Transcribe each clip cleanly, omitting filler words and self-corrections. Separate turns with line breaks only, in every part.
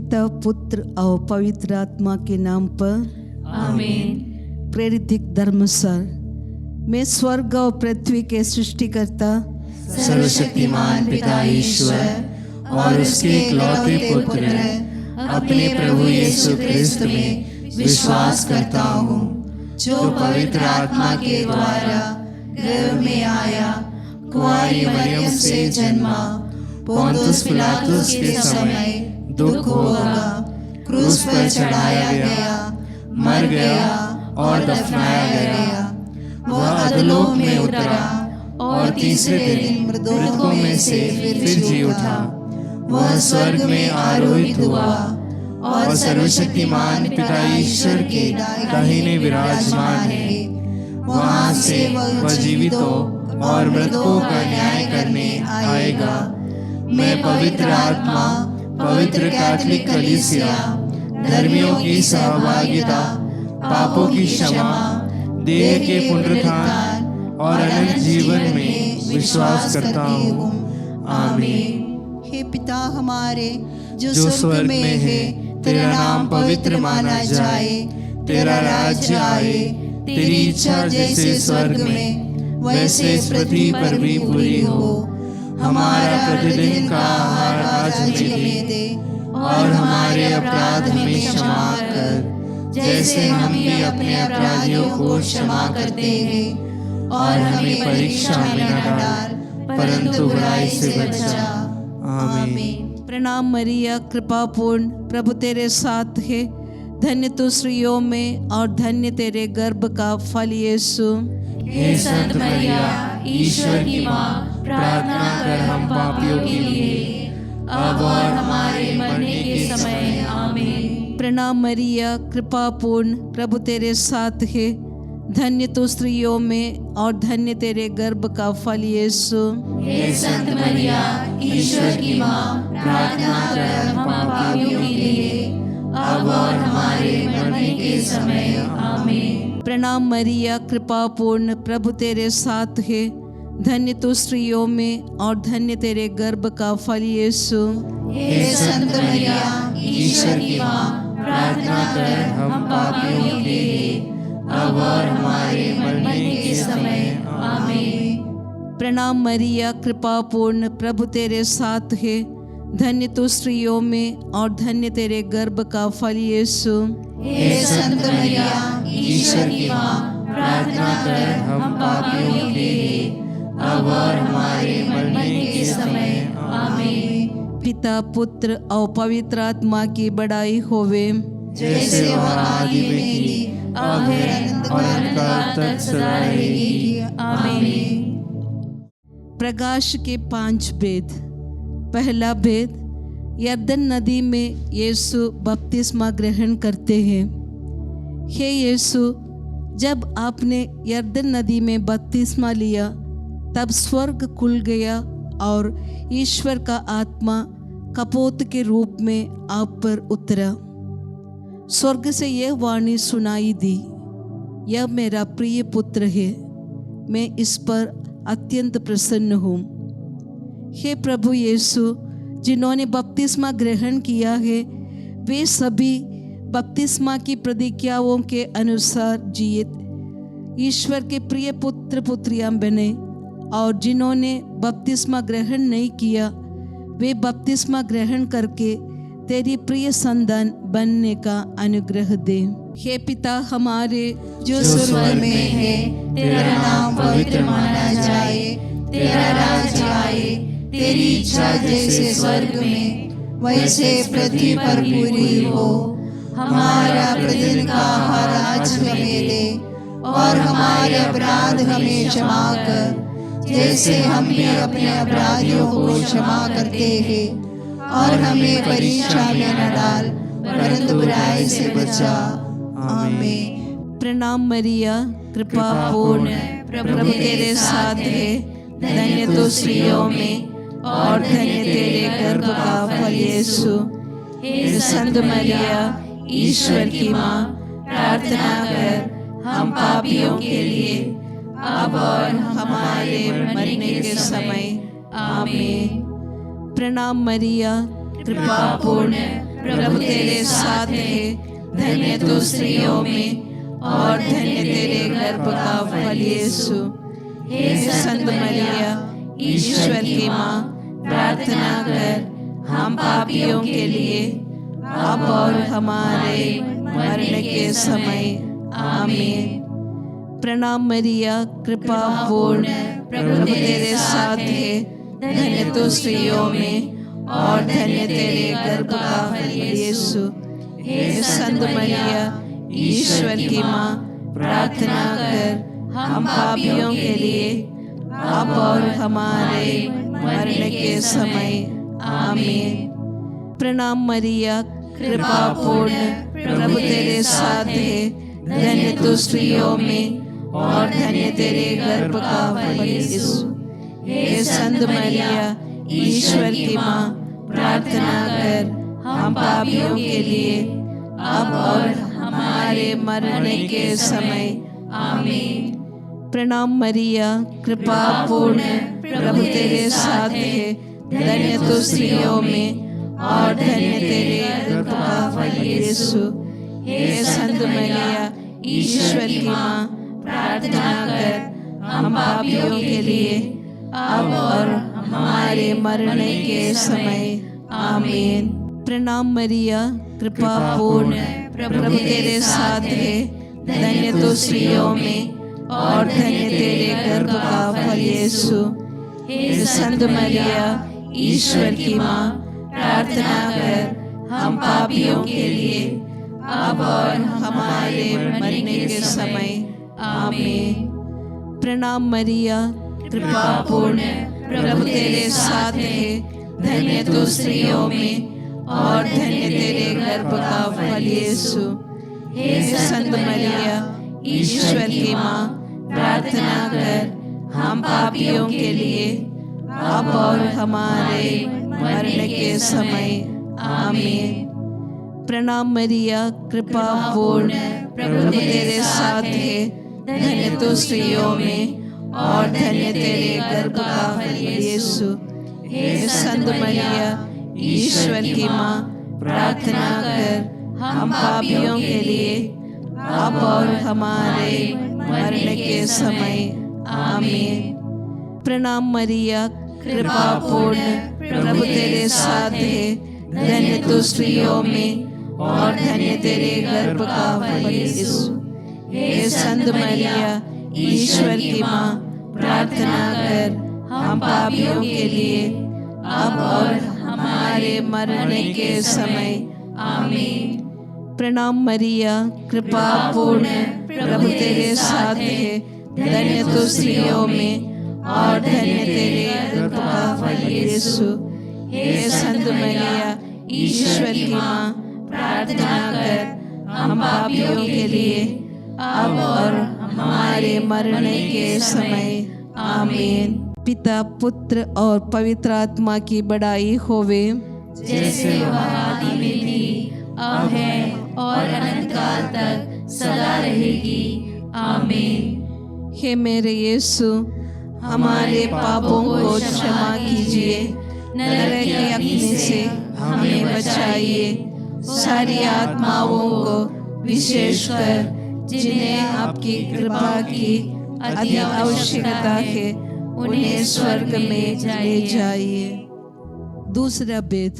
पिता, पुत्र और पवित्र आत्मा के नाम पर
आमीन।
प्रेरित धर्मसार। मैं स्वर्ग और पृथ्वी के सृष्टिकर्ता
सर्वशक्तिमान पिता ईश्वर और उसके इकलौते पुत्र अपने प्रभु यीशु क्रिस्त में विश्वास करता हूँ, जो पवित्र आत्मा के द्वारा गर्भ में आया, कुंवारी मरियम से जन्मा, पोंतुस पिलातुस के समय दुख होगा, क्रूस पर चढ़ाया गया, मर गया और दफनाया गया। वह अधोलोक में उतरा और तीसरे दिन मृतकों में से फिर जी उठा। वह स्वर्ग में आरोहित हुआ और सर्वशक्तिमान पिता ईश्वर के दाहिने विराजमान है। वहाँ से वह जीवितों और मृतकों का न्याय करने आएगा। मैं पवित्र आत्मा, पवित्र कैथोलिक कलीसिया, धर्मियों की सहभागिता, पापों की क्षमा, देह के पुनरुत्थान और अनंत जीवन में विश्वास करता हूँ। आमीन।
हे पिता हमारे जो
स्वर्ग में है, तेरा नाम पवित्र माना जाए, तेरा राज्य आए, तेरी इच्छा जैसे स्वर्ग में वैसे पृथ्वी पर भी पूरी हो। हमारा प्रतिदिन का आहार आज हमें दे और हमारे अपराध हमें क्षमा कर, जैसे हम भी अपने अपराधियों को क्षमा करते हैं, और हमें परीक्षा में न डाल, परंतु बुराई से बचा। आमीन।
प्रणाम मरिया, कृपा पूर्ण, प्रभु तेरे साथ है। धन्य तू स्त्रियों में और धन्य तेरे गर्भ का फल यीशु।
हे संत मरिया, ईश्वर की माँ, प्रार्थना कर हम पापियों के लिए, अब और हमारे मरने के समय। आमीन।
प्रणाम मरिया, कृपा पूर्ण, प्रभु तेरे साथ है। धन्य तू स्त्रियों में और धन्य तेरे गर्भ का फल यीशु।
हे संत मरिया, ईश्वर की माँ, प्रार्थना कर हम पापियों के लिए, अब और हमारे मरने के समय। आमीन।
प्रणाम मरिया, कृपा पूर्ण, प्रभु तेरे साथ है। धन्य तू स्त्रियों में और धन्य तेरे गर्भ का फल यीशु।
हे संत मरिया, ईश्वर की माँ, प्रार्थना कर हम पापियों के लिए, अब और हमारे मरने के समय। आमीन।
प्रणाम मरिया, कृपा पूर्ण, प्रभु तेरे साथ है। धन्य तू स्त्रियों में और धन्य तेरे गर्भ का फल यीशु।
हे संत मरिया, ईश्वर की माँ, प्रार्थना कर हम पापियों के लिए, अब और हमारे मरने के समय। आमीन।
पिता, पुत्र और पवित्र आत्मा की बड़ाई होवे,
जैसे वह आदि में थी, अब है और अनंतकाल तक सदा रहेगी। आमीन।
प्रकाश के 5 भेद। पहला भेद, यरदन नदी में यीशु बपतिस्मा ग्रहण करते हैं। हे यीशु, जब आपने यरदन नदी में बपतिस्मा लिया, तब स्वर्ग खुल गया और ईश्वर का आत्मा कपोत के रूप में आप पर उतरा। स्वर्ग से यह वाणी सुनाई दी, यह मेरा प्रिय पुत्र है, मैं इस पर अत्यंत प्रसन्न हूँ। हे प्रभु यीशु, जिन्होंने बपतिस्मा ग्रहण किया है, वे सभी बपतिस्मा की प्रतिज्ञाओं के अनुसार जिए, ईश्वर के प्रिय पुत्र पुत्रियां बने, और जिन्होंने बपतिस्मा ग्रहण नहीं किया, वे बपतिस्मा ग्रहण करके तेरी प्रिय संतान बनने का अनुग्रह दे। हे पिता हमारे
जो स्वर्ग में है, तेरा नाम पवित्र माना जाए, तेरा राज्य आए, तेरी इच्छा जैसे स्वर्ग में वैसे पृथ्वी पर पूरी हो। हमारा प्रतिदिन का आहार आज हमें दे, और हमारे अपराध हमें क्षमा कर, जैसे हम भी अपने अपराधियों को क्षमा करते हैं, और हमें परीक्षा में न डाल, परंतु बुराई से बचा। आमीन।
प्रणाम मरिया, कृपा पूर्ण, प्रभु तेरे साथ है। धन्य तू स्त्रियों में और धन्य तेरे गर्भ का फल यीशु। हे संत मरिया, ईश्वर की माँ, प्रार्थना कर हम पापियों के लिए, अब और हमारे मरने के समय। आमीन। प्रणाम मरिया, कृपा पूर्ण, प्रभु तेरे साथ है, धन्य तू स्त्रियों में और धन्य तेरे गर्भ का फल यीशु। हे संत मरिया, ईश्वर की माँ, प्रार्थना कर हम पापियों के लिए, अब और हमारे मरने के समय। आमीन। प्रणाम मरिया, कृपा पूर्ण, प्रभु तेरे साथ है, धन्य तू स्त्रियों में और धन्य तेरे गर्भ का फल यीशु। हे संत मरिया, ईश्वर की माँ, प्रार्थना कर हम पापियों के लिए, अब और हमारे मरने के समय। आमीन। प्रणाम मरिया, कृपा पूर्ण, प्रभु तेरे साथ है, धन्य तू स्त्रियों में और धन्य तेरे गर्भ का फल यीशु। हे संत मरिया, ईश्वर की माँ, प्रार्थना कर हम पापियों के लिए, अब और हमारे मरने के समय। आमीन। प्रणाम मरिया, कृपा पूर्ण, प्रभु तेरे साथ है, धन्य तू स्त्रियों में और धन्य तेरे गर्भ का फल यीशु। हे संत मरिया, ईश्वर की माँ, प्रार्थना कर हम पापियों के लिए, अब और हमारे मरने के समय। आमीन। प्रणाम मरिया, कृपा पूर्ण, प्रभु तेरे साथ है, धन्य तू स्त्रियों में और धन्य तेरे गर्भ का फल यीशु। हे संत मरिया, ईश्वर की माँ, प्रार्थना कर हम पापियों के लिए, अब और हमारे मरने के समय। आमीन। प्रणाम मरिया, कृपा पूर्ण, प्रभु तेरे साथ है, धन्य तू स्त्रियों में और धन्य तेरे गर्भ का फल यीशु। हे संत मरिया, ईश्वर की माँ, प्रार्थना कर हम पापियों के लिए, अब और हमारे मरने के समय। आमीन। प्रणाम मरिया, कृपा पूर्ण, प्रभु तेरे साथ है, धन्य तू स्त्रियों में और धन्य तेरे गर्भ का फल यीशु। हे संत मरिया, ईश्वर की माँ, प्रार्थना कर हम पापियों के लिए, अब और हमारे मरने के समय। आमीन। प्रणाम मरिया, कृपा पूर्ण, प्रभु तेरे साथ है, धन्य तू स्त्रियों में और धन्य तेरे गर्भ का फल यीशु। हे संत मरिया, ईश्वर की माँ, प्रार्थना कर हम पापियों के लिए, अब और हमारे मरने के समय। आमीन। प्रणाम मरिया, कृपा पूर्ण, प्रभु तेरे साथ है, धन्य तू स्त्रियों में और धन्य तेरे गर्भ का फल यीशु। हे संत मरिया, ईश्वर की माँ, प्रार्थना कर हम पापियों के लिए, अब और हमारे मरने के समय। आमीन। पिता, पुत्र और पवित्र आत्मा की बड़ाई होवे,
जैसे वह आदि में थी, अब है और अनंत काल तक सदा रहेगी। आमीन।
हे मेरे यीशु, हमारे पापों को क्षमा कीजिए, नरक की अग्नि से हमें बचाइए, सारी आत्माओं को विशेषकर जिन्हें आपकी कृपा की अति आवश्यकता है, उन्हें स्वर्ग में ले जाइए। दूसरा वेद।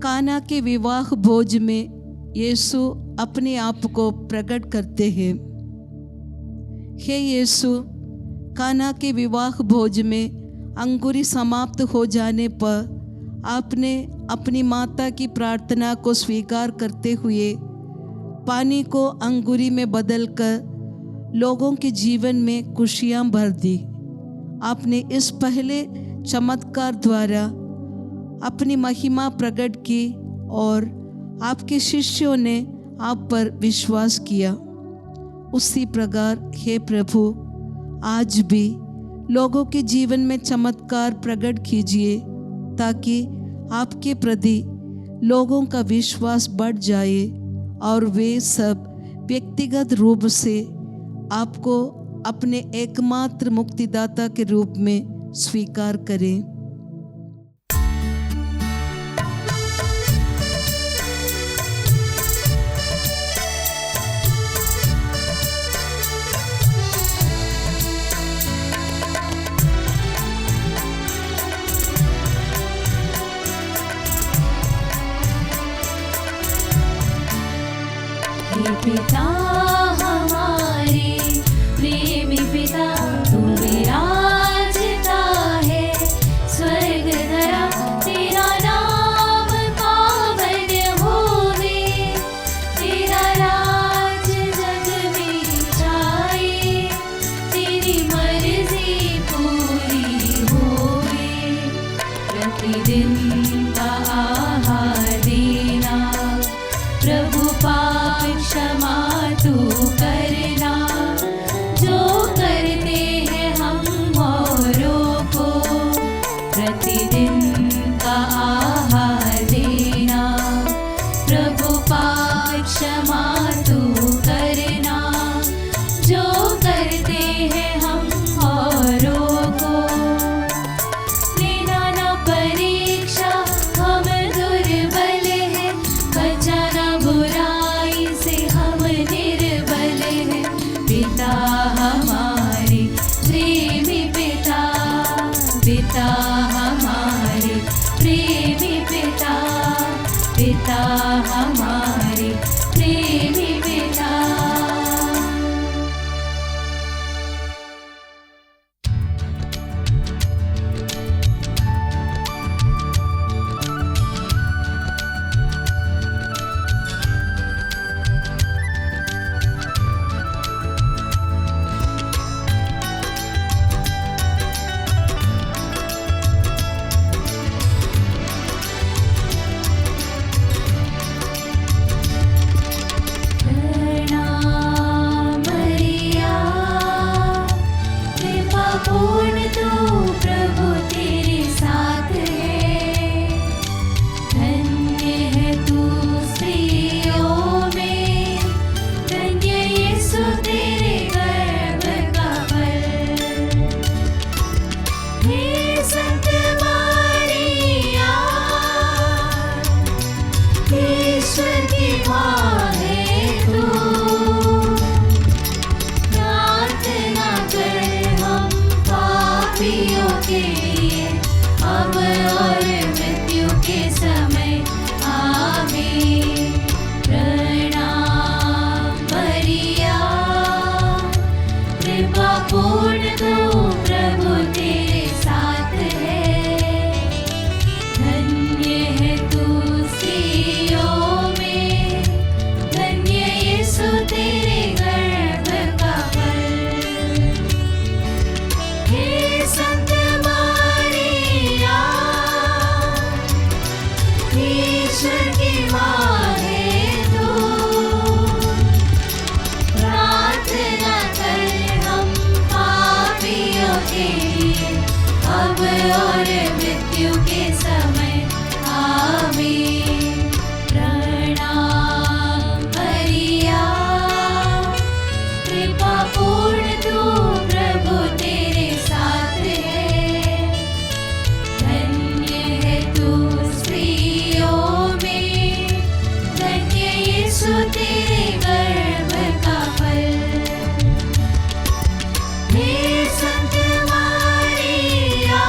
काना के विवाह भोज में यीशु अपने आप को प्रकट करते हैं। हे यीशु, काना के विवाह भोज में अंगूरी समाप्त हो जाने पर आपने अपनी माता की प्रार्थना को स्वीकार करते हुए पानी को अंगूरी में बदलकर लोगों के जीवन में खुशियाँ भर दी। आपने इस पहले चमत्कार द्वारा अपनी महिमा प्रकट की और आपके शिष्यों ने आप पर विश्वास किया। उसी प्रकार हे प्रभु, आज भी लोगों के जीवन में चमत्कार प्रकट कीजिए, ताकि आपके प्रति लोगों का विश्वास बढ़ जाए और वे सब व्यक्तिगत रूप से आपको अपने एकमात्र मुक्तिदाता के रूप में स्वीकार करें।
तू करना, जो करते हैं हम औरों को प्रतिदिन का आहार देना। प्रभु पाप क्षमा तू करना, जो करते हैं हम औरों को। लेना न परीक्षा, हम दुर्बल हैं, बचाना बुराई से, हम निर्बल हैं। पिता हमारे प्रेमी पिता, पिता हमारे प्रेमी पिता, पिता हमारे प्रेमी पिता। पूर्ण तू प्रभु तेरे साथ है, धन्य है तू स्त्रियों में, धन्य यीशु तेरे गर्भ का फल। हे संत मारिया, ईश्वर की माँ है तू, प्रार्थना कर पापियों के लिए, अब और मृत्यु के समय। आमीन। प्रणाम मरिया, कृपा पूर्ण तू प्रभु तेरे साथ है, धन्य है तू स्त्रियों में, धन्य यीशु तेरे गर्भ का फल। हे संत मारिया, ईश्वर की माँ है तू, प्रार्थना कर हम पापियों के लिए, अब और मृत्यु के समय। आमीन। प्रणाम मरिया, कृपा पूर्ण तू प्रभु तेरे साथ है, धन्य है तू स्त्रियों में, धन्य यीशु तेरे गर्भ का फल। हे संत मारिया,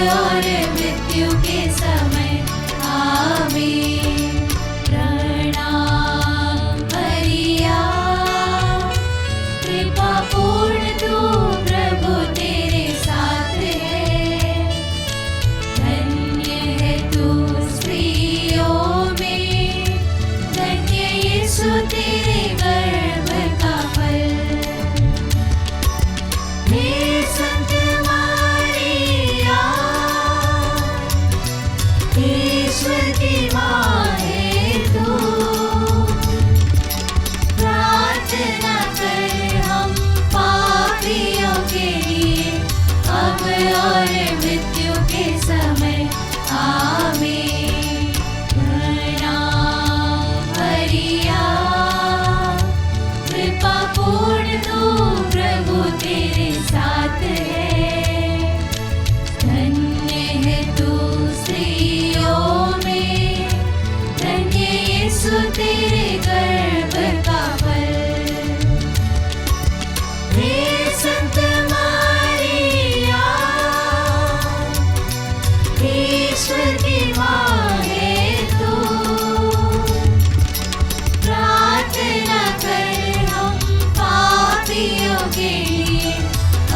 और मृत्यु के समय आमीन। प्रणाम मरिया, कृपा पूर्ण तू प्रभु तेरे साथ है। धन्य है तू स्त्रियों में, धन्य यीशु तेरे गर्भ का फल। हे संत मारिया, ईश्वर की माँ है तू। प्रार्थना कर हम पापियों के लिए, अब और मृत्यु के समय आमीन। प्रणाम मरिया, कृपा पूर्ण तू प्रभु तेरे साथ है। धन्य है तू स्त्रियों में, धन्य यीशु तेरे गर्भ का फल। हे संत मारिया, ईश्वर की माँ है तू। प्रार्थना कर हम पापियों के लिए,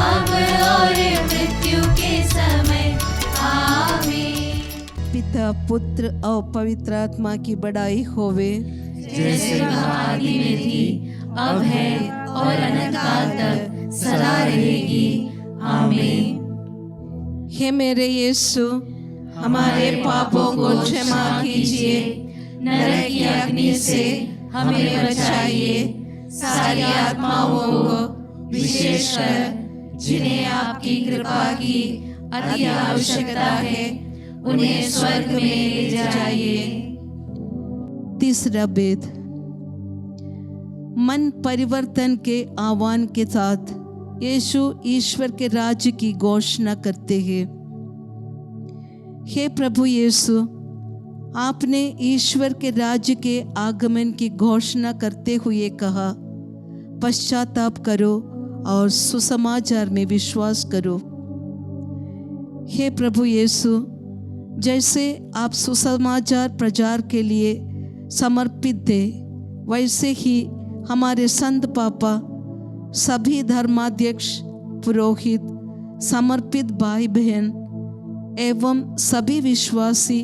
अब और मृत्यु के समय आमीन।
पिता पुत्र और पवित्र आत्मा की बड़ाई होवे,
जैसे आदि में थी, अब है और अनंत काल तक सदा रहेगी आमीन।
हे मेरे यीशु, हमारे पापों को क्षमा कीजिए,
नरक की अग्नि से हमें बचाइए। सारी आत्माओं को, विशेषकर जिन्हें आपकी कृपा की अति आवश्यकता है, उन्हें स्वर्ग में ले जाइए।
तीसरा वेद। मन परिवर्तन के आह्वान के साथ यीशु ईश्वर के राज्य की घोषणा करते हैं। हे प्रभु यीशु, आपने ईश्वर के राज्य के आगमन की घोषणा करते हुए कहा, पश्चाताप करो और सुसमाचार में विश्वास करो। हे प्रभु यीशु, जैसे आप सुसमाचार प्रचार के लिए समर्पित थे, वैसे ही हमारे संत पापा, सभी धर्माध्यक्ष, पुरोहित, समर्पित भाई बहन एवं सभी विश्वासी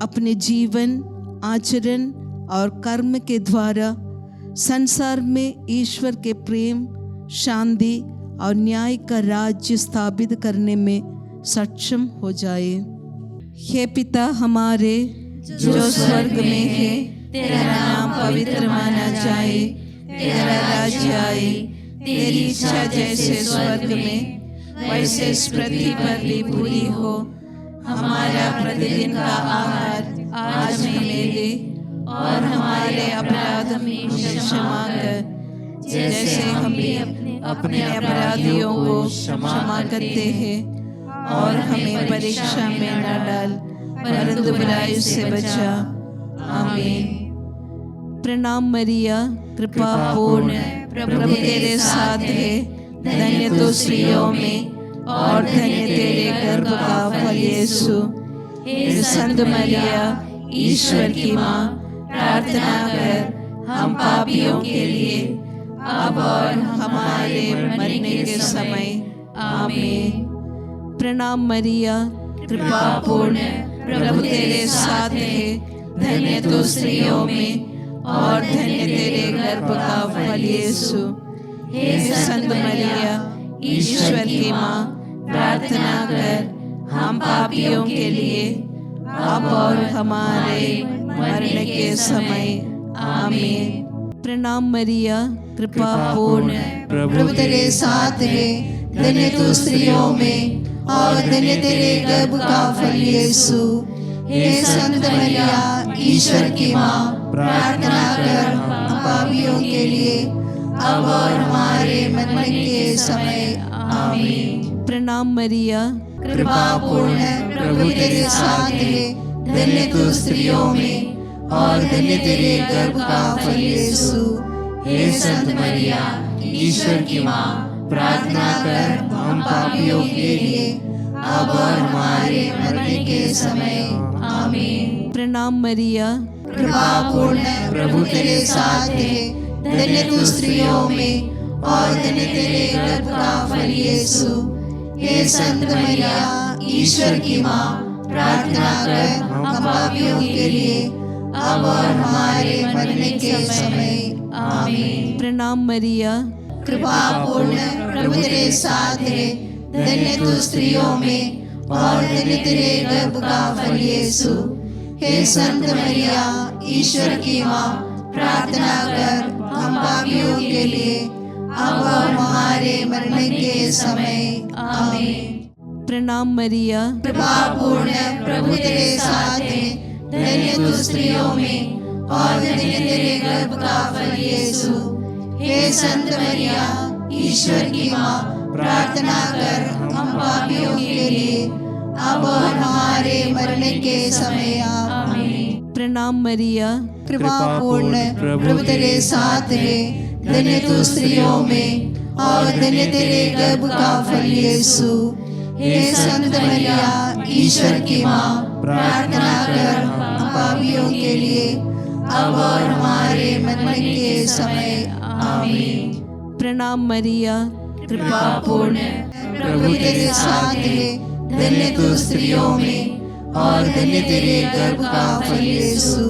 अपने जीवन, आचरण और कर्म के द्वारा संसार में ईश्वर के प्रेम, शांति और न्याय का राज्य स्थापित करने में सक्षम हो जाए। हे पिता हमारे जो स्वर्ग में है, तेरा नाम पवित्र माना जाए, तेरा राज्य आए, तेरी इच्छा जैसे स्वर्ग में वैसे इस पृथ्वी पर भी पूरी हो। हमारा प्रतिदिन का आहार आज हमें दे, और हमारे अपराध हमें क्षमा कर, जैसे हम भी अपने अपराधियों को क्षमा करते हैं। और हमें परीक्षा में न डाल, परंतु बुराई से बचा। आमीन। प्रणाम मरिया, कृपा पूर्ण प्रभु तेरे साथ है। धन्य तो स्त्रियों में, और धन्य तेरे गर्भ का फल यीशु। हे संत मरिया, ईश्वर की माँ, प्रार्थना कर हम पापियों के लिए, अब और हमारे मरने के समय। आमीन। प्रणाम मरिया, कृपा पूर्ण प्रभु तेरे साथ है। धन्य तो स्त्रियों में, और धन्य तेरे गर्भ का फल यीशु। हे संत मरिया, ईश्वर की माँ, प्रार्थना कर हम पापियों के लिए, अब और हमारे मरने के समय। आमीन। प्रणाम मरिया, कृपा पूर्ण
प्रभु
तेरे साथ है। धन्य तू स्त्रियों में, और धन्य तेरे गर्भ का फल यीशु। हे संत मरिया, ईश्वर की माँ, प्रार्थना कर हम पापियों के लिए, अब और हमारे मरने के समय। आमीन।
प्रणाम मरिया,
कृपा पूर्ण प्रभु तेरे साथ है। धन्य तू स्त्रियों में, और धन्य तेरे गर्भ का फल यीशु। हे संत मरिया, ईश्वर की माँ, प्रार्थना कर हम पापियों के लिए, अब और हमारे मरने के समय। आमीन।
प्रणाम मरिया,
कृपा पूर्ण प्रभु तेरे साथ है, धन्य तू स्त्रियों में और धन्य तेरे गर्भ का फल यीशु। हे संत मरिया, ईश्वर की माँ, प्रार्थना कर हम पापियों के लिए, अब और हमारे मरने के समय। आमीन।
प्रणाम मरिया,
कृपा पूर्ण प्रभु तेरे साथ है, धन्य तू स्त्रियों में और धन्य तेरे गर्भ का फल यीशु। हे संत मरिया, ईश्वर की माँ, प्रार्थना कर हम पापियों के लिए, अब और हमारे मरने के समय। आमीन।
प्रणाम मरिया,
कृपा पूर्ण प्रभु तेरे साथ है, धन्य तू स्त्रियों में और धन्य तेरे गर्भ का फल यीशु। हे संत मरिया, ईश्वर की माँ, प्रार्थना कर हम पापियों के लिए, अब और हमारे मरने के समय। आमीन।
प्रणाम मरिया,
कृपा पूर्ण प्रभु तेरे साथ है, धन्य तू स्त्रियों में और धन्य तेरे गर्भ का फल यीशु। हे संत मरिया, ईश्वर की माँ, प्रार्थना कर हम पापियों के लिए, अब और हमारे मरने के समय। आमीन।
प्रणाम मरिया,
कृपा पूर्ण प्रभु तेरे साथ है, धन्य तू स्त्रियों में और धन्य तेरे गर्भ का फल यीशु।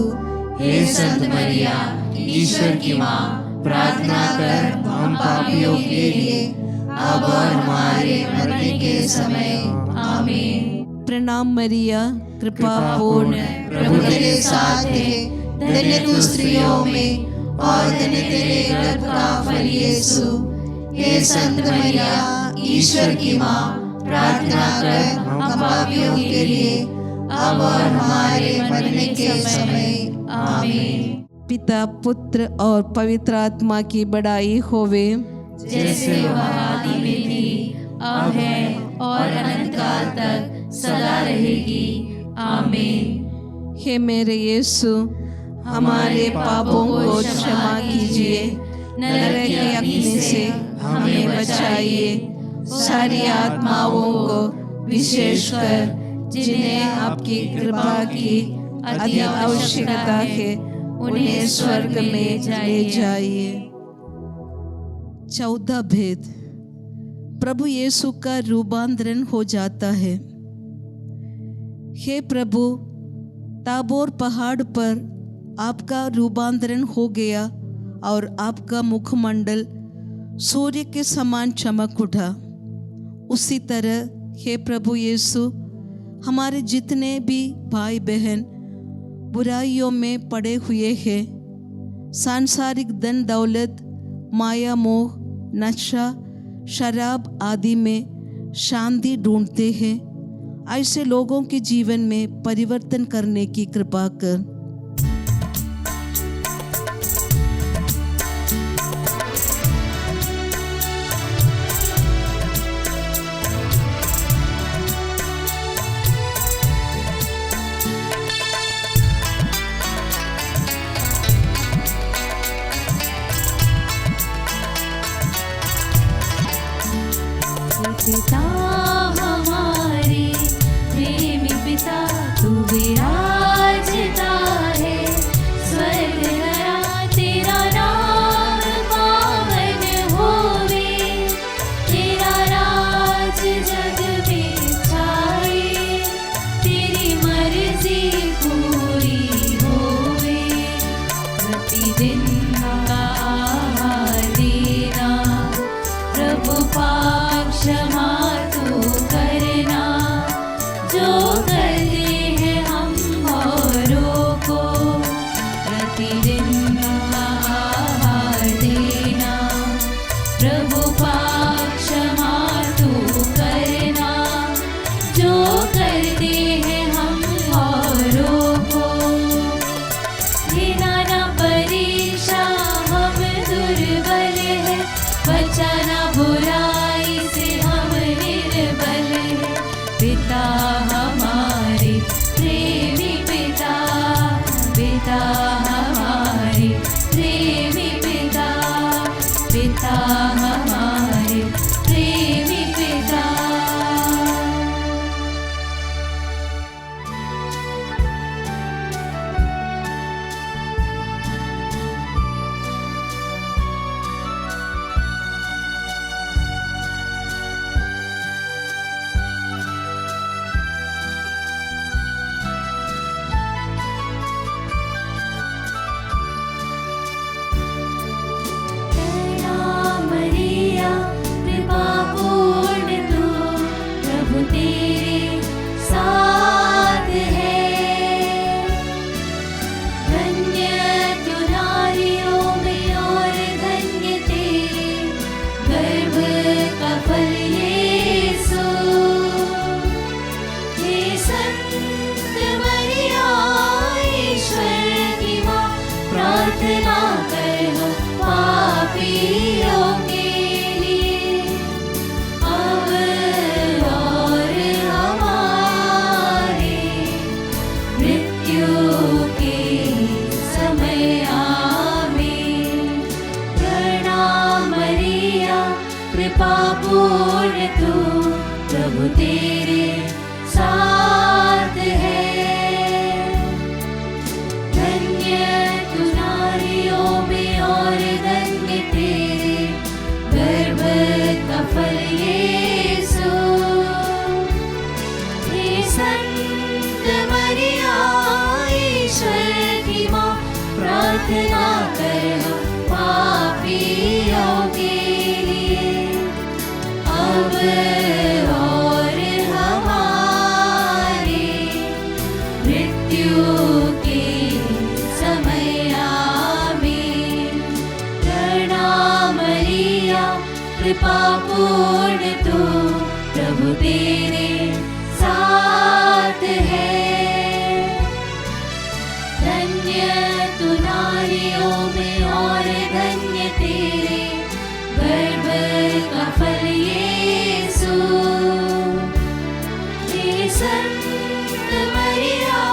हे संत मरिया, ईश्वर की माँ, प्रार्थना कर हम पापियों के लिए, अब और हमारे मरने के समय। आमीन।
प्रणाम मरिया, कृपा
पूर्ण प्रभु तेरे साथ है, धन्य तू स्त्रियों में और धन्य तेरे गर्भ का फल यीशु। हे संत मरिया, ईश्वर की माँ, प्रार्थना कर हम पापियों के लिए, अब और हमारे मरने के समय। आमीन।
पिता, पुत्र और पवित्र आत्मा की बड़ाई होवे,
जैसे वह आदि में थी, अब है और अनंत काल तक सदा रहेगी। आमीन।
हे मेरे यीशु, हमारे पापों को क्षमा कीजिए, नरक के अग्नि से हमें बचाइए, सारी आत्माओं को विशेषकर जिन्हें आपकी कृपा की अति आवश्यकता है, उन्हें स्वर्ग में ले जाइए। 14 भेद। प्रभु यीशु का रूपांतरण हो जाता है। हे प्रभु, ताबोर पहाड़ पर आपका रूपांतरण हो गया और आपका मुखमंडल सूर्य के समान चमक उठा। उसी तरह हे प्रभु यीशु, हमारे जितने भी भाई बहन बुराइयों में पड़े हुए हैं, सांसारिक धन दौलत, माया मोह, नशा, शराब आदि में शांति ढूंढते हैं, ऐसे लोगों के जीवन में परिवर्तन करने की कृपा कर।
पिता हमारे प्रेमी पिता, तू विराजता है स्वर्ग धरा, तेरा नाम पावन होवे, तेरा राज जग में छाए, तेरी मर्जी पूरी होवे, प्रतिदिन का आहार देना, प्रभु पाप क्षमा तो करना, जो करते हैं हम औरों को, प्रतिदिन का आहार देना, प्रभु पाप क्षमा तो करना, जो करते हैं हम औरों को, लेना ना परीक्षा हम दुर्बल है, बचाना बुराई से हम निर्बल है, पिता हमारे प्रेमी पिता, पिता हमारे प्रेमी पिता, पिता हमारे प्रेमी पिता। हे संत मरिया ईश्वर की माँ, प्रार्थना कर हम पापियों के लिए, अब और हमारे मृत्यु के समय आमीन। प्रणाम मरिया कृपा पूर्ण तू, प्रभु तेरे साथ है, धन्य तू नारियों में और धन्य तेरे गर्भ का फल यीशु। हे संत मरिया ईश्वर की माँ, प्रार्थना कर हम पापियों के लिए, अब और हमारे मृत्यु के समय आमीन। प्रणाम मरिया कृपा पूर्ण तू, प्रभु तेरे साथ है, धन्य तू नारियों में और धन्य तेरे गर्भ का फल यीशु। हे संत मरिया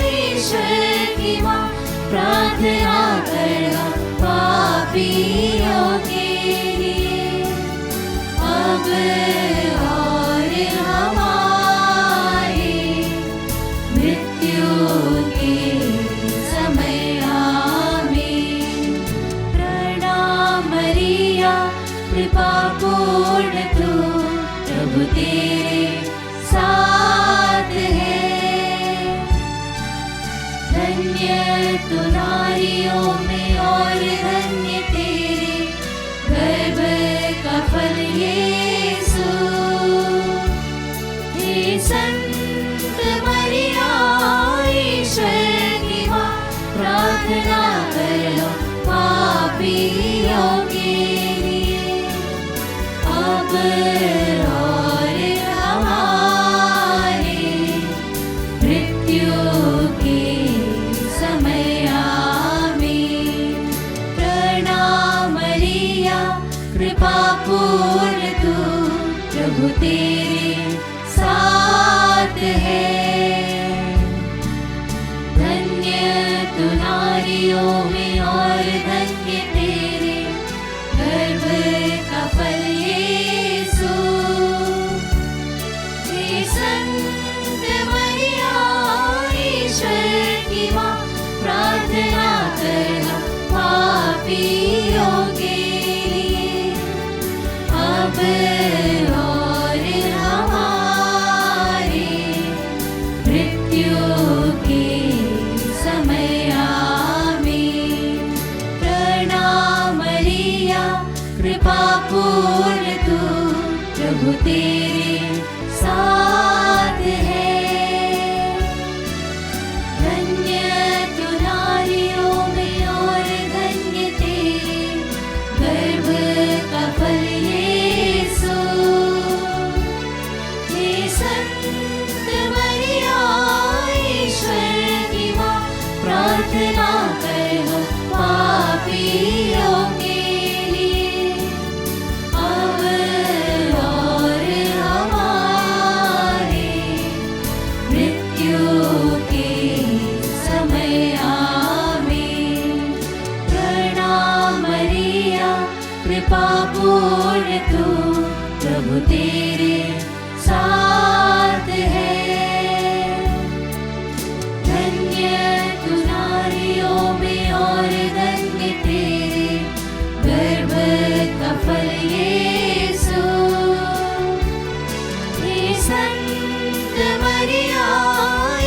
ईश्वर की माँ, प्रार्थना कर हम पापियों के लिए, अब और हमारे मृत्यु के समय आमीन। प्रणाम मरिया कृपा पूर्ण तू, प्रभु तेरे साथ है, धन्य तू नारियों में और धन्य तेरे गर्भ का फल यीशु। हे संत मरिया ईश्वर की माँ, प्रार्थना कर हम पापियों के लिए, अब और हमारे मृत्यु के समय आमीन। प्रणाम मरिया कृपा पूर्ण तू, प्रभु तेरे साथ है, धन्य तू नारियों में और धन्य तेरे गर्भ का फल यीशु। हे संत मरिया ईश्वर की माँ, प्रार्थना कर हम पापियों के लिए, अब और हमारे मृत्यु के समय आमीन। प्रणाम मरिया कृपा पूर्ण तू, प्रभु तेरे साथ है, धन्य तू नारियों में और धन्य तेरे गर्भ का फल यीशु। हे संत मरिया ईश्वर की माँ, प्रार्थना कर हम पापियों के लिए, अब और हमारे मृत्यु के समय आमीन। प्रणाम मरिया कृपा पूर्ण तू, प्रभु तेरे साथ है, धन्य तू नारियों में और धन्य तेरे गर्भ का फल यीशु। हे संत मरिया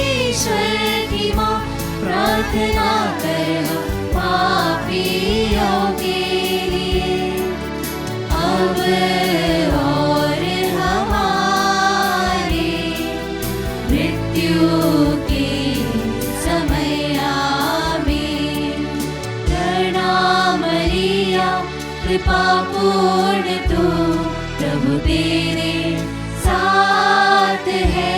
ईश्वर की माँ, प्रार्थना कर हम पापियों के लिए, अब और हमारे मृत्यु के समय आमीन। प्रणाम मरिया कृपा पूर्ण तू, प्रभु तेरे साथ है,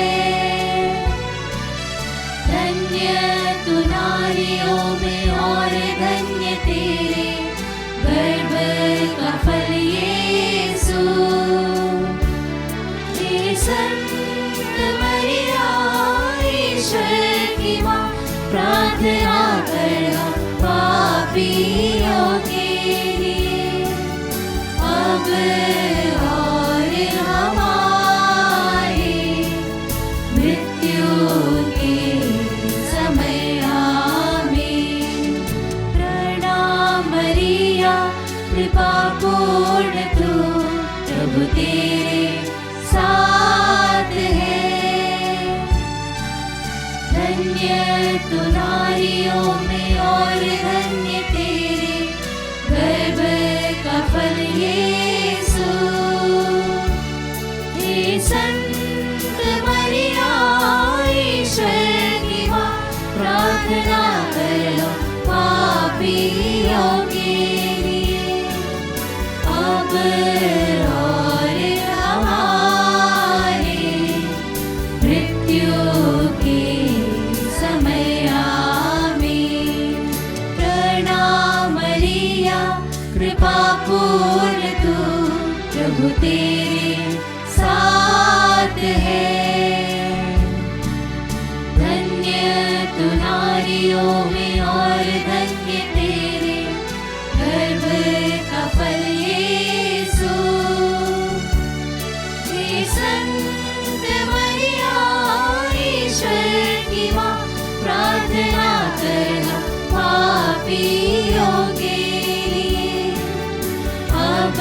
प्रार्थना करना पापियों के लिए अब और हमारी मृत्यु के समय आमीन। प्रणाम मरिया कृपा पूर्ण तू प्रभु तेरे साथ है। धन्य तू नारियों में और धन्य तेरे गर्भ का फल यीशु। हे संत मरिया ईश्वर की मां प्रार्थना करो पापियों के लिए अब और हमारी मृत्यु के समय आमीन। प्रणाम मरिया कृपा पूर्ण तू प्रभु तेरे साथ है। धन्य तू नारियों में और धन्य तेरे गर्भ का फल यीशु। हे संत मरिया ईश्वर की मां प्रार्थना करना पापियों के लिए अब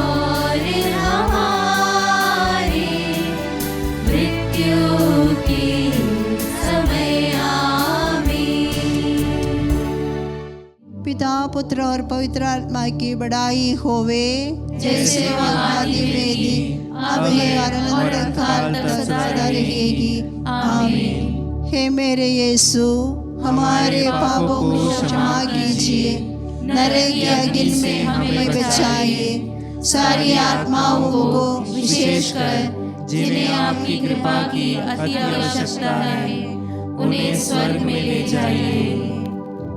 और हमारी मृत्यु के समय आमीन।
पिता पुत्र और पवित्र आत्मा की बड़ाई होवे, जैसे वह आदि में थी अब है और अनंत काल तक सदा रहेगी। आमीन। हे मेरे यीशु, हमारे पापों को क्षमा कीजिए, नरक की अग्नि में हमें बचाइए, सारी आत्माओं को विशेषकर
जिन्हें आपकी कृपा की अति आवश्यकता है उन्हें स्वर्ग में ले जाइए।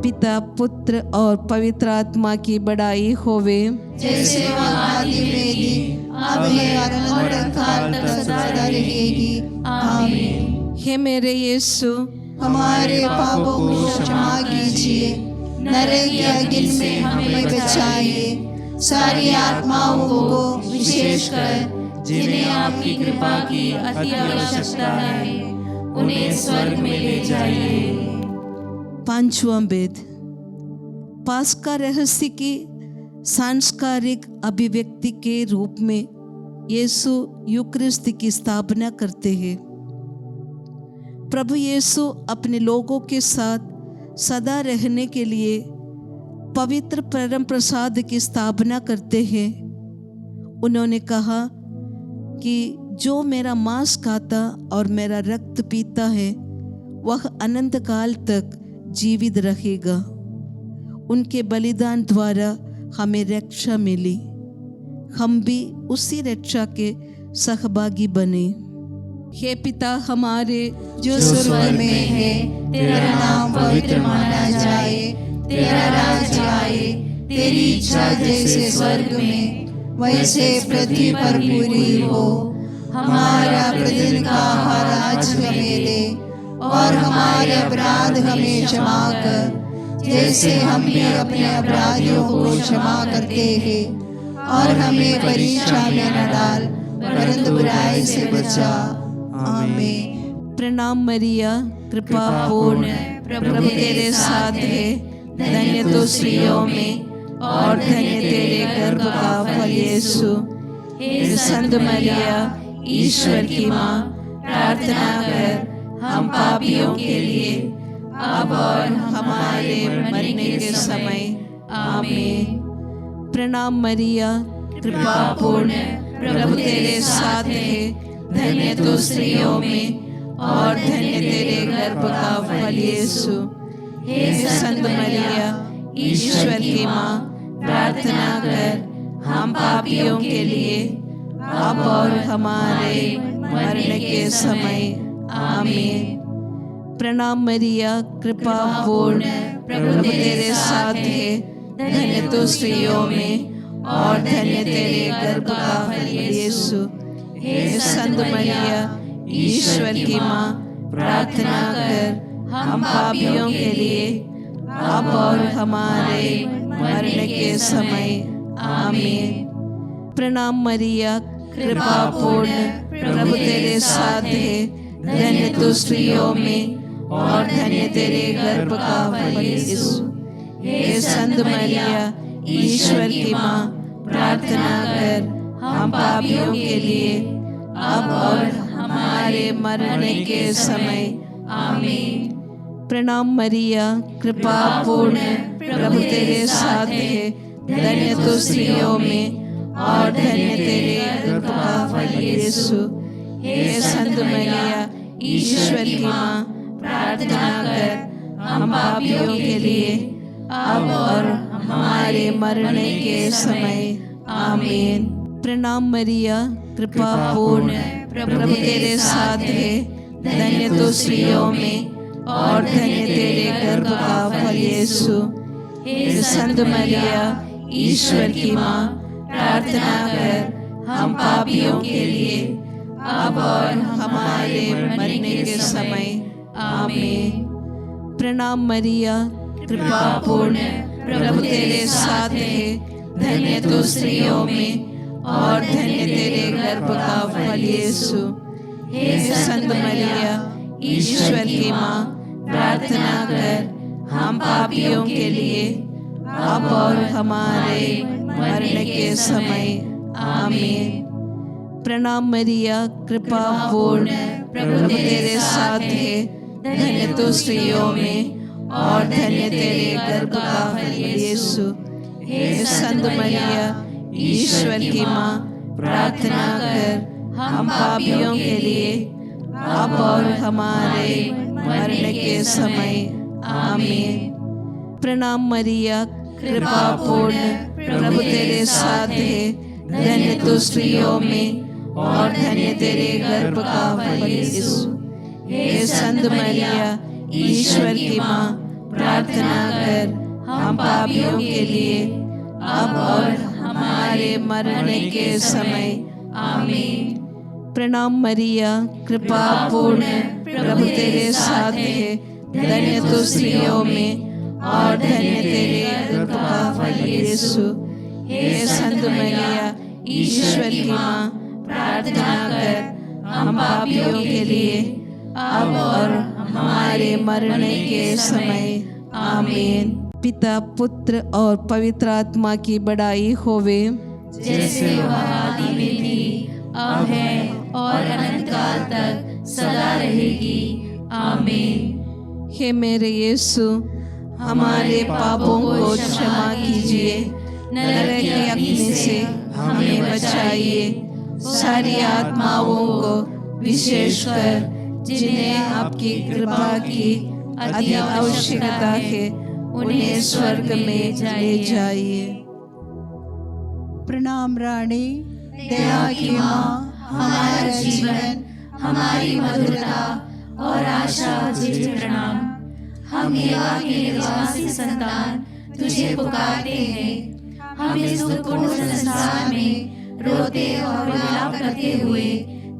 पिता पुत्र और पवित्र आत्मा की बड़ाई होवे,
जैसे वह आदि में थी अब है और अनंत काल तक सदा रहेगी। आमीन।
हे मेरे यीशु,
हमारे पापों को क्षमा कीजिए, नरक की अग्नि में हमें बचाइए, सारी आत्माओं को विशेषकर
जिन्हें आपकी कृपा की अति आवश्यकता है उन्हें स्वर्ग में ले जाइए।
पांचवां वेद। पास्का रहस्य की सांस्कारिक अभिव्यक्ति के रूप में यीशु यूक्रिस्ट की स्थापना करते हैं। प्रभु यीशु अपने लोगों के साथ सदा रहने के लिए पवित्र परम प्रसाद की स्थापना करते हैं। उन्होंने कहा कि जो मेरा मांस खाता और मेरा रक्त पीता है वह अनंत काल तक जीवित रहेगा। उनके बलिदान द्वारा हमें रक्षा मिली, हम भी उसी रक्षा के सहभागी बने। हे पिता हमारे
जो स्वर्ग में है, तेरा नाम पवित्र माना जाए, तेरा राज्य आए, तेरी इच्छा जैसे स्वर्ग में वैसे पृथ्वी पर पूरी हो। हमारा प्रतिदिन का आहार आज हमें दे और हमारे अपराध हमें क्षमा कर, जैसे हम भी अपने अपराधियों को क्षमा करते हैं, और हमें परीक्षा में न डाल परंतु बुराई से बचा। आमीन।
प्रणाम मरिया कृपा पूर्ण प्रभु तेरे साथ है, धन्य तो स्त्रियों में और धन्य तेरे गर्भ का फल यीशु। हे संत मरिया ईश्वर की मां प्रार्थना कर हम पापियों के लिए अब और हमारे मरने के समय आमीन। प्रणाम मरिया कृपा पूर्ण प्रभु तेरे साथ है, धन्य तो स्त्रियों में और धन्य तेरे गर्भ का फल यीशु। हे संत मरिया ईश्वर की मां प्रार्थना कर हम पापियों के लिए अब और हमारे मरने के समय आमीन। प्रणाम मरिया कृपा पूर्ण प्रभु तेरे साथ है, धन्य तो स्त्रियों में और धन्य तेरे गर्भ का फल यीशु। हे संत मरिया ईश्वर की मां प्रार्थना कर हम पापियों के लिए अब और हमारे मरने के समय आमीन। प्रणाम मरिया, कृपा पूर्ण, प्रभु तेरे साथ है, धन्य तू स्त्रियों में और धन्य तेरे गर्भ का फल यीशु। हे संत मरिया, ईश्वर की माँ, प्रार्थना कर हम पापियों के लिए अब और हमारे मरने के समय आमीन। प्रणाम मरिया, कृपा पूर्ण, प्रभु तेरे साथ है, धन्य तू स्त्रियों में और धन्य तेरे गर्भ का फल यीशु। हे संत मरिया, ईश्वर की माँ, प्रार्थना कर हम पापियों के लिए अब और हमारे मरने के समय आमीन। प्रणाम मरिया, कृपा पूर्ण, प्रभु तेरे साथ है, धन्य तू स्त्रियों में और धन्य तेरे गर्भ का फल यीशु। हे संत मरिया, ईश्वर की माँ, प्रार्थना कर हम पापियों के लिए अब और हमारे मरने के समय आमीन। प्रणाम मरिया, कृपा पूर्ण, प्रभु तेरे साथ है, धन्य तू स्त्रियों में और धन्य तेरे गर्भ का फल यीशु। हे संत मरिया, ईश्वर की माँ, प्रार्थना कर हम पापियों के लिए अब और हमारे मरने के समय आमीन। प्रणाम मरिया, कृपा पूर्ण, प्रभु तेरे साथ है, धन्य तू स्त्रियों में और धन्य तेरे गर्भ का फल यीशु। हे संत मरिया, ईश्वर की माँ, प्रार्थना कर हम पापियों के लिए अब और हमारे मरने के समय आमीन। प्रणाम मरिया, कृपा पूर्ण, प्रभु तेरे साथ है, धन्य तू स्त्रियों में और धन्य तेरे गर्भ का फल यीशु। हे संत मरिया, ईश्वर की माँ, प्रार्थना कर हम पापियों के लिए अब और हमारे मरने के समय आमीन। प्रणाम मरिया, कृपा पूर्ण, प्रभु तेरे साथ है, धन्य तू स्त्रियों में और धन्य तेरे गर्भ का फल यीशु। हे संत मरिया, ईश्वर की माँ, प्रार्थना कर हम पापियों के लिए अब और हमारे मरने के समय आमीन। पिता, पुत्र और पवित्र आत्मा की बड़ाई होवे,
जैसे वह आदि में थी, अब है और अनंत काल तक सदा रहेगी आमीन।
हे मेरे यीशु, हमारे पापों को क्षमा कीजिए, नरक की अग्नि से हमें बचाइए, सारी आत्माओं को विशेषकर जिन्हें आपकी कृपा की अति आवश्यकता है उन्हें स्वर्ग में ले जाइए।
प्रणाम रानी, दया की माँ, हमारा जीवन, हमारी मधुरता और आशा तुझे प्रणाम। हम एवा के निवासी संतान तुझे पुकारते हैं। हम इस दुखपूर्ण संसार में रोते और विलाप करते हुए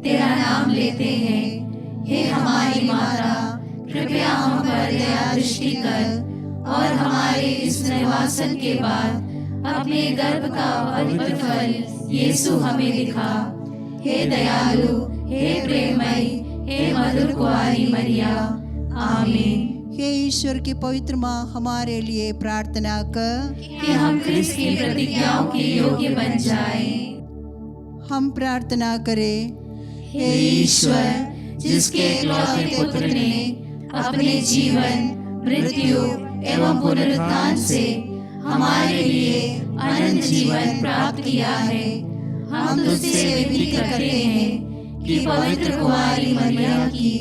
तेरा नाम लेते हैं। हे हमारी माता, कृपया हम पर दया दृष्टि कर और हमारे इस निर्वासन के बाद अपने गर्भ का पवित्र फल यीशु हमें दिखा। हे दयालु, हे प्रेममयी, हे मधुर कुंवारी मरिया, आमीन।
हे ईश्वर की पवित्र माँ, हमारे लिए प्रार्थना कर
कि हम क्रिस्त की प्रतिज्ञाओं के योग्य बन जाएं।
हम प्रार्थना करें।
हे ईश्वर, जिसके इकलौते पुत्र ने अपने जीवन, मृत्यु एवं पुनरुत्थान से हमारे लिए अनंत जीवन प्राप्त किया है, हम तुझसे विनती करते हैं कि पवित्र कुंवारी मरिया की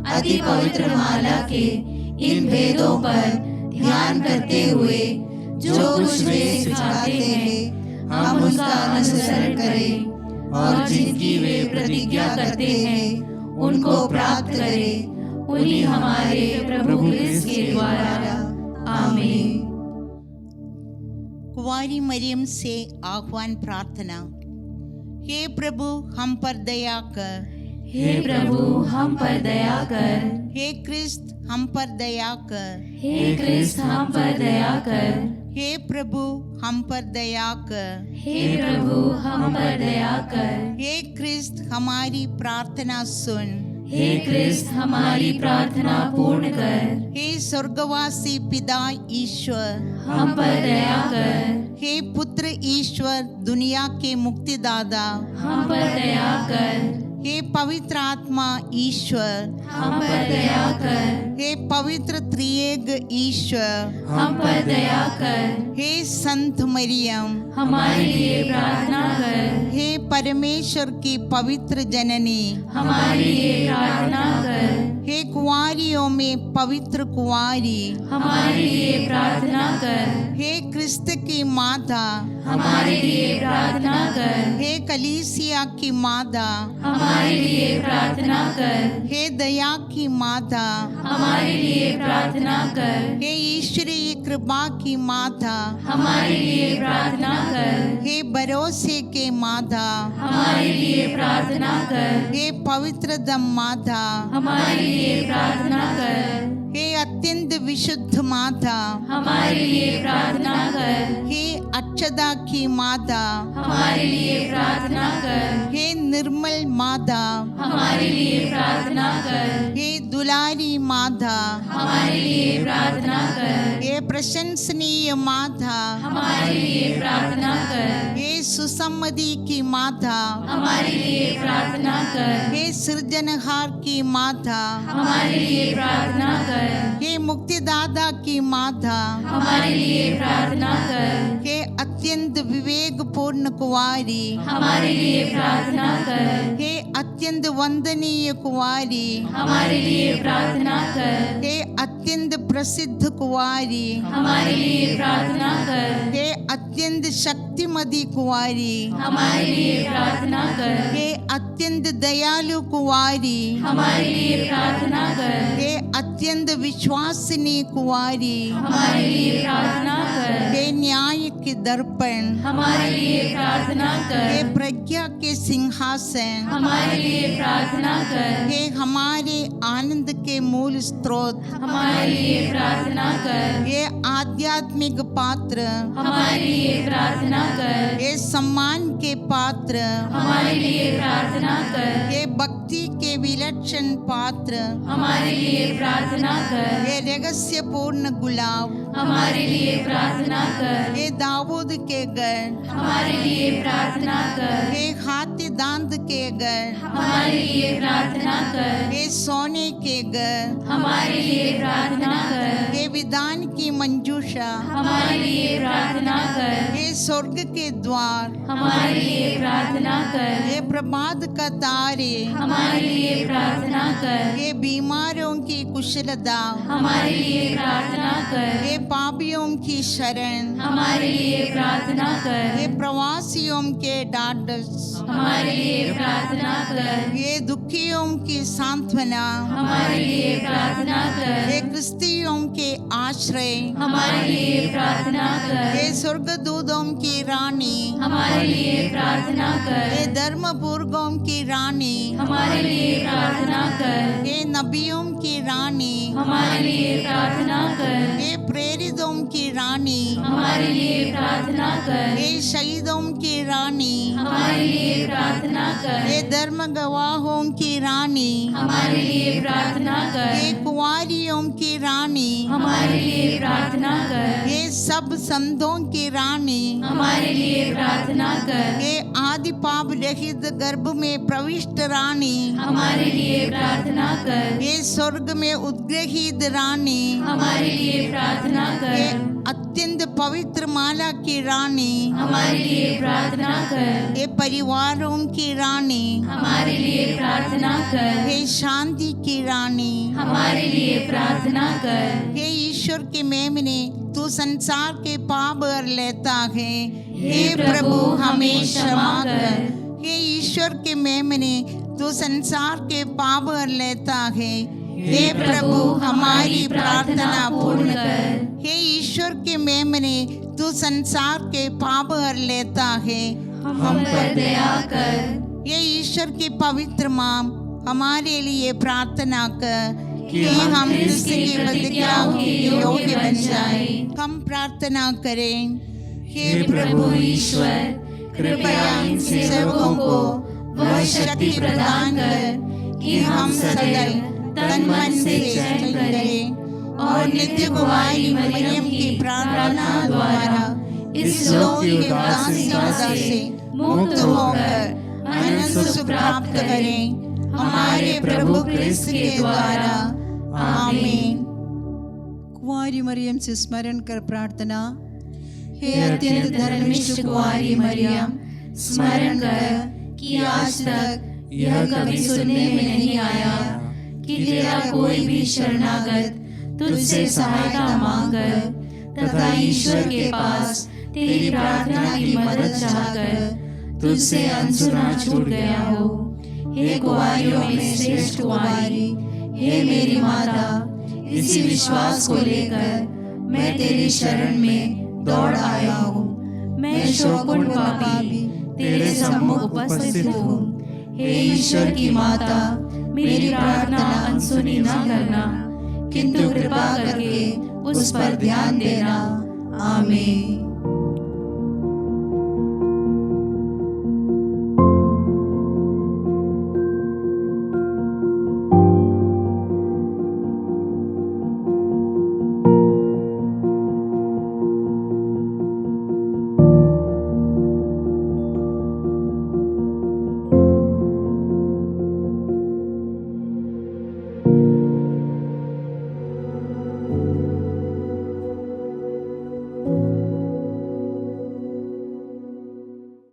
अति पवित्र माला के इन भेदों पर ध्यान करते हुए जो कुछ वे सिखाते हैं हम उसका अनुसरण करें और जिनकी वे प्रतिज्ञा करते हैं उनको प्राप्त करें, उन्हीं हमारे प्रभु क्रिस्त के द्वारा, आमीन।
कुंवारी मरियम से आह्वान प्रार्थना। हे प्रभु, हम पर दया कर।
हे प्रभु हम पर दया कर।
हे क्रिस्त हम पर दया कर।
हे क्रिस्त हम पर दया कर।
हे प्रभु हम पर दया कर।
हे प्रभु हम पर दया कर।
हे क्रिस्त हमारी प्रार्थना सुन।
हे क्रिस्त हमारी प्रार्थना पूर्ण कर।
हे स्वर्गवासी पिता ईश्वर
हम पर दया कर।
हे पुत्र ईश्वर दुनिया के मुक्तिदाता
हम पर दया कर।
हे पवित्र आत्मा ईश्वर
हम पर दया कर।
हे पवित्र त्रिएक ईश्वर
हम पर दया कर।
हे संत मरियम
हमारे लिए प्रार्थना कर।
हे परमेश्वर की पवित्र जननी
हमारे लिए प्रार्थना कर।
हे कुंवारियों में पवित्र कुंवारी
हमारे लिए प्रार्थना कर।
हे क्रिस्त की माता
हमारे लिए प्रार्थना कर।
हे कलीसिया की माता
हमारे लिए प्रार्थना कर।
हे दया की माता
हमारे लिए प्रार्थना कर।
हे ईश्वरीय कृपा की माता
हमारे लिए प्रार्थना कर।
हे भरोसे के माता
हमारे लिए प्रार्थना कर।
हे पवित्र दम माता
हमारे लिए प्रार्थना कर।
हे अत्यंत विशुद्ध माता
हमारे लिए प्रार्थना कर।
हे अक्षदा की माता
हमारे लिए प्रार्थना कर।
हे निर्मल माता
हमारे लिए प्रार्थना कर।
हे दुलारी माता
हमारे लिए प्रार्थना कर।
हे प्रशंसनीय माता
हमारे लिए प्रार्थना कर।
हे सुसम्मति की माता
हमारे लिए प्रार्थना कर।
हे सृजनहार की माता
हमारे लिए प्रार्थना कर।
हे मुक्तिदाता की माता
हमारे लिए प्रार्थना कर।
हे अत्यंत विवेकपूर्ण कुंवारी
हमारे लिए प्रार्थना कर।
हे अत्यंत वंदनीय कुंवारी
हमारे लिए प्रार्थना कर।
हे अत्यंत प्रसिद्ध कुंवारी
हमारे लिए प्रार्थना कर।
हे अत्यंत शक्तिमती कुंवारी
हमारे लिए प्रार्थना कर।
हे अत्यंत दयालु कुंवारी
हमारे लिए प्रार्थना कर।
हे अत्यंत विश्वासनीय कुंवारी
हमारे लिए प्रार्थना कर।
हे न्याय के दर्पण
हमारे लिए प्रार्थना
हे
कर।
प्रज्ञा के सिंहासन
हमारे लिए प्रार्थना कर।
हे हमारे आनंद के मूल स्रोत
हमारे लिए प्रार्थना कर।
हे आध्यात्मिक पात्र
हमारे लिए प्रार्थना कर।
हे सम्मान के पात्र
हमारे लिए प्रार्थना कर।
हे भक्ति के विलक्षण पात्र
हमारे लिए प्रार्थना कर।
हे रहस्यपूर्ण गुलाब
हमारे लिए प्रार्थना कर।
हे दाऊद के गढ़
हमारे लिए प्रार्थना कर।
हे हाथी दांत के गढ़
हमारे लिए प्रार्थना कर।
हे सोने के गढ़
हमारे लिए प्रार्थना कर।
हे विधान की मंजूषा
हमारे लिए प्रार्थना कर।
हे स्वर्ग के द्वार
हमारे लिए प्रार्थना कर।
हे प्रभात का तारे
हमारे लिए प्रार्थना कर।
हे बीमारों की कुशलता
हमारे लिए प्रार्थना कर।
हे पापियों की शरण
हमारे लिए प्रार्थना कर।
हे प्रवासियों के ढाढ़स
हमारे लिए प्रार्थना कर।
हे दुखियों की सांत्वना
हमारे लिए प्रार्थना कर।
हे क्रिस्तियों के आश्रय
हमारे लिए प्रार्थना कर।
हे स्वर्गदूतों की रानी
हमारे लिए प्रार्थना कर।
हे धर्मपूर्वों की रानी
हमारे लिए प्रार्थना कर।
हे नबियों की रानी
हमारे लिए प्रार्थना कर।
हे प्रेरितों की रानी
हमारे लिए प्रार्थना कर।
हे शहीदों की रानी
हमारे लिए प्रार्थना कर।
हे धर्म गवाहों की रानी
हमारे लिए प्रार्थना
हे
कर।
कुंवारियों की रानी
हमारे लिए प्रार्थना कर।
हे सब संतों की रानी
हमारे लिए प्रार्थना कर।
हे आदि पाप रहित गर्भ में प्रविष्ट रानी
हमारे लिए प्रार्थना कर।
हे स्वर्ग में उद्ग्रहित रानी
हमारे लिए प्रार्थना
हे
कर।
अत्यंत पवित्र माला की रानी
हमारे लिए प्रार्थना कर।
हे परिवारों की रानी
हमारे लिए प्रार्थना कर।
हे शांति की रानी
हमारे लिए प्रार्थना कर।
हे ईश्वर के मेमने तू संसार के पाप हर लेता है हे प्रभु हमें क्षमा कर हे ईश्वर के मेमने तू संसार के पाप हर लेता है हे प्रभु हमारी प्रार्थना पूर्ण कर हे ईश्वर के मेमने तू संसार के पाप हर लेता है
हम पर दया कर।
ये ईश्वर की पवित्र मां हमारे लिए प्रार्थना कर
कि
हम
Kristi
क्रिस्त की प्रतिज्ञाओं के योग्य बन जाए। हम प्रार्थना करें।
हे प्रभु ईश्वर, कृपया इन सेवकों को वह शक्ति प्रदान कर कि हम सदैव तन मन से चयन करें और नित्य कुमारी मरियम की प्रार्थना द्वारा इस लोक की उदासीनता से मुक्त होकर अनंत सुख प्राप्त करें, हमारे प्रभु क्रिस्त के द्वारा। आमीन।
कुंवारी मरियम से स्मरण कर प्रार्थना।
हे अत्यंत धर्मिष्ठ कुंवारी मरियम, स्मरण कर कि आज तक यह कभी सुनने में नहीं आया कि तेरा कोई भी शरणागत तुझसे सहायता मांगकर तथा ईश्वर के पास तेरी प्रार्थना की मदद चाहकर तुझसे अनसुना छूट गया हो। हे कुंवारियों में श्रेष्ठ कुंवारी, हे मेरी माता, इसी विश्वास को लेकर मैं तेरी शरण में दौड़ आया हूँ। मैं शोकपूर्ण पापी तेरे सम्मुख उपस्थित हूँ। हे ईश्वर की माता, मेरी प्रार्थना अनसुनी न करना, किंतु कृपा करके उस पर ध्यान देना। आमीन।